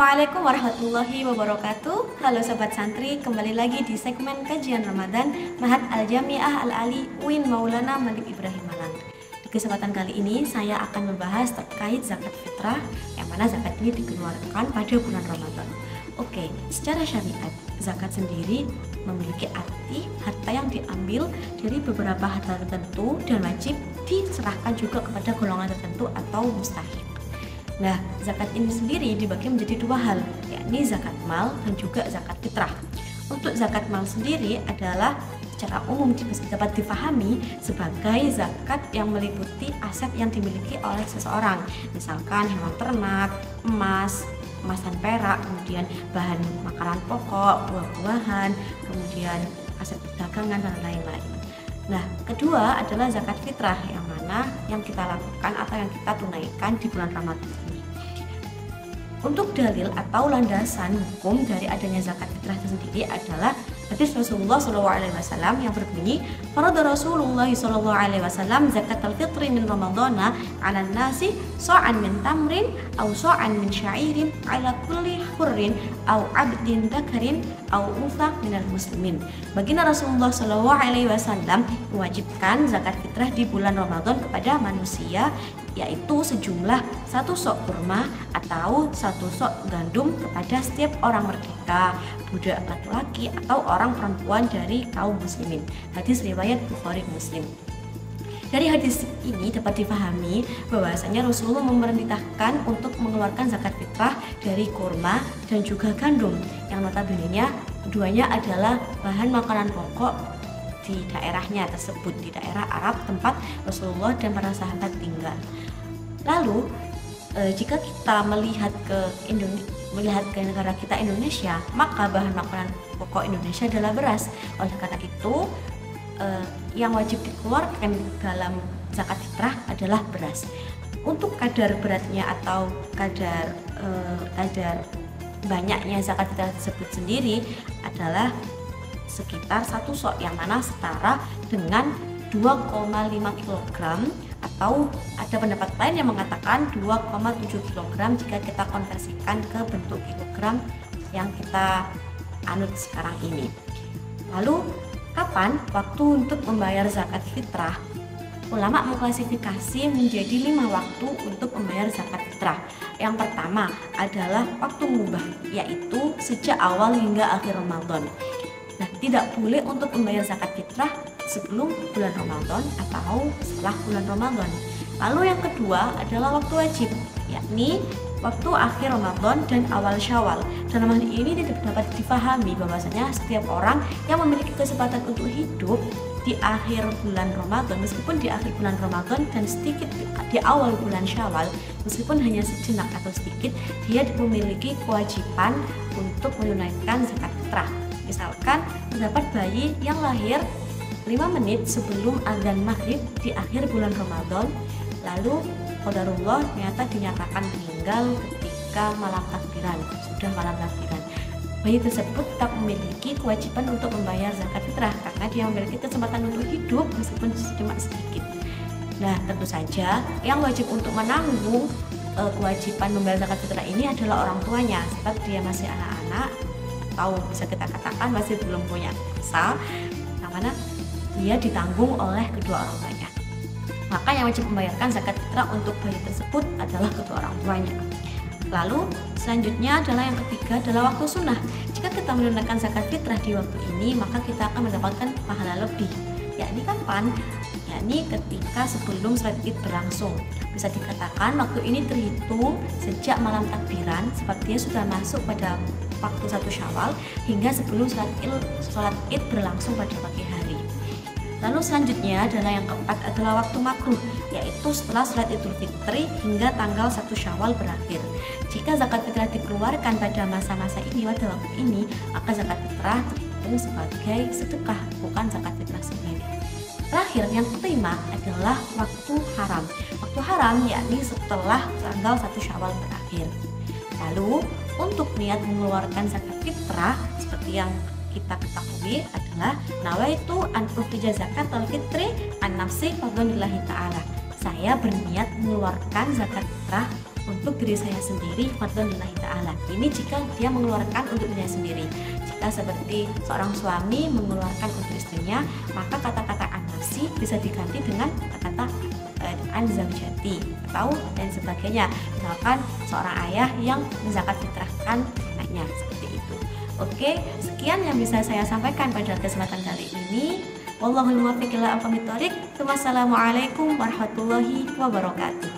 Assalamualaikum warahmatullahi wabarakatuh. Halo Sobat Santri, kembali lagi di segmen kajian Ramadan Ma'had Al-Jami'ah Al-Ali UIN Maulana Malik Ibrahim Malang. Di kesempatan kali ini saya akan membahas terkait zakat fitrah, yang mana zakat ini dikeluarkan pada bulan Ramadan. Oke, secara syariat, zakat sendiri memiliki arti harta yang diambil dari beberapa harta tertentu dan wajib diserahkan juga kepada golongan tertentu atau mustahik. Nah, zakat ini sendiri dibagi menjadi dua hal, yakni zakat mal dan juga zakat fitrah. Untuk zakat mal sendiri adalah secara umum dapat difahami sebagai zakat yang meliputi aset yang dimiliki oleh seseorang, misalkan hewan ternak, emas dan perak, kemudian bahan makanan pokok, buah-buahan, kemudian aset perdagangan dan lain-lain. Nah, kedua adalah zakat fitrah, yang mana yang kita lakukan atau yang kita tunaikan di bulan Ramadan ini. Untuk dalil atau landasan hukum dari adanya zakat fitrah itu sendiri adalah hadis Rasulullah SAW yang berbunyi, "Farada Rasulullah SAW zakatal fitri min Ramadana 'alan nasi sa'an min tamrin aw sa'an min sya'irin 'ala kulli hurrin aw 'abdin dzakarin aw untha minal muslimin." Baginda Rasulullah SAW mewajibkan zakat fitrah di bulan Ramadan kepada manusia, yaitu sejumlah 1 sok kurma atau 1 sok gandum kepada setiap orang merdeka, budak laki-laki atau orang perempuan dari kaum muslimin. Hadis riwayat Bukhari Muslim. Dari hadis ini dapat difahami bahwasanya Rasulullah memerintahkan untuk mengeluarkan zakat fitrah dari kurma dan juga gandum, yang notabene keduanya adalah bahan makanan pokok di daerahnya tersebut, di daerah Arab tempat Rasulullah dan para sahabat tinggal. Lalu jika kita melihat ke negara kita Indonesia, maka bahan makanan pokok Indonesia adalah beras. Oleh karena itu yang wajib dikeluarkan dalam zakat fitrah adalah beras. Untuk kadar beratnya atau kadar banyaknya zakat fitrah tersebut sendiri adalah sekitar 1 sok, yang mana setara dengan 2,5 kg, atau ada pendapat lain yang mengatakan 2,7 kg jika kita konversikan ke bentuk kilogram yang kita anut sekarang ini. Lalu kapan waktu untuk membayar zakat fitrah? Ulama mengklasifikasi menjadi 5 waktu untuk membayar zakat fitrah. Yang pertama adalah waktu mubah, yaitu sejak awal hingga akhir Ramadan. Nah, tidak boleh untuk membayar zakat fitrah sebelum bulan Ramadan atau setelah bulan Ramadan. Lalu yang kedua adalah waktu wajib, yakni waktu akhir Ramadan dan awal Syawal. Dalam hal ini dapat difahami bahwasanya setiap orang yang memiliki kesempatan untuk hidup di akhir bulan Ramadan, meskipun di akhir bulan Ramadan dan sedikit di awal bulan Syawal, meskipun hanya sejenak atau sedikit, dia memiliki kewajiban untuk menunaikan zakat fitrah. Misalkan terdapat bayi yang lahir 5 menit sebelum azan maghrib di akhir bulan Ramadan, lalu qadarullah ternyata dinyatakan meninggal ketika malam takbiran, sudah malam takbiran. Bayi tersebut tetap memiliki kewajiban untuk membayar zakat fitrah karena dia memiliki kesempatan untuk hidup meskipun cuma sedikit. Nah, tentu saja yang wajib untuk menanggung kewajiban membayar zakat fitrah ini adalah orang tuanya, sebab dia masih anak-anak atau bisa kita katakan masih belum punya asal, yang mana dia ditanggung oleh kedua orang tuanya. Maka yang wajib membayarkan zakat fitrah untuk bayi tersebut adalah kedua orang tuanya. Lalu selanjutnya adalah yang ketiga adalah waktu sunnah. Jika kita menunaikan zakat fitrah di waktu ini, maka kita akan mendapatkan pahala lebih. Yakni kapan? Yakni ketika sebelum salat Id berlangsung. Bisa dikatakan waktu ini terhitung sejak malam takbiran, sebab dia sudah masuk pada waktu 1 Syawal hingga sebelum salat Id berlangsung pada pagi hari. Lalu selanjutnya adalah yang keempat adalah waktu makruh, yaitu setelah salat Idul Fitri hingga tanggal 1 Syawal berakhir. Jika zakat fitrah dikeluarkan pada masa-masa ini, pada waktu ini, maka zakat fitrah terhitung sebagai sedekah, bukan zakat fitrah sendiri. Terakhir, yang kelima adalah waktu haram. Waktu haram yakni setelah tanggal 1 Syawal berakhir. Lalu untuk niat mengeluarkan zakat fitrah seperti yang kita ketahui adalah nawaitu an ukhrija zakatal fitri an nafsi fadlillahi ta'ala. Saya berniat mengeluarkan zakat fitrah untuk diri saya sendiri fardhon lillahi ta'ala. Ini jika dia mengeluarkan untuk dirinya sendiri. Jika seperti seorang suami mengeluarkan untuk istrinya, maka kata-kata an-nafsi bisa diganti dengan kata-kata an-zawjati atau dan sebagainya. Misalkan seorang ayah yang menzakat fitrahkan anaknya, seperti itu. Oke, sekian yang bisa saya sampaikan pada kesempatan kali ini. Wallahul muwaffiq ila aqwamit thoriq. Wassalamualaikum warahmatullahi wabarakatuh.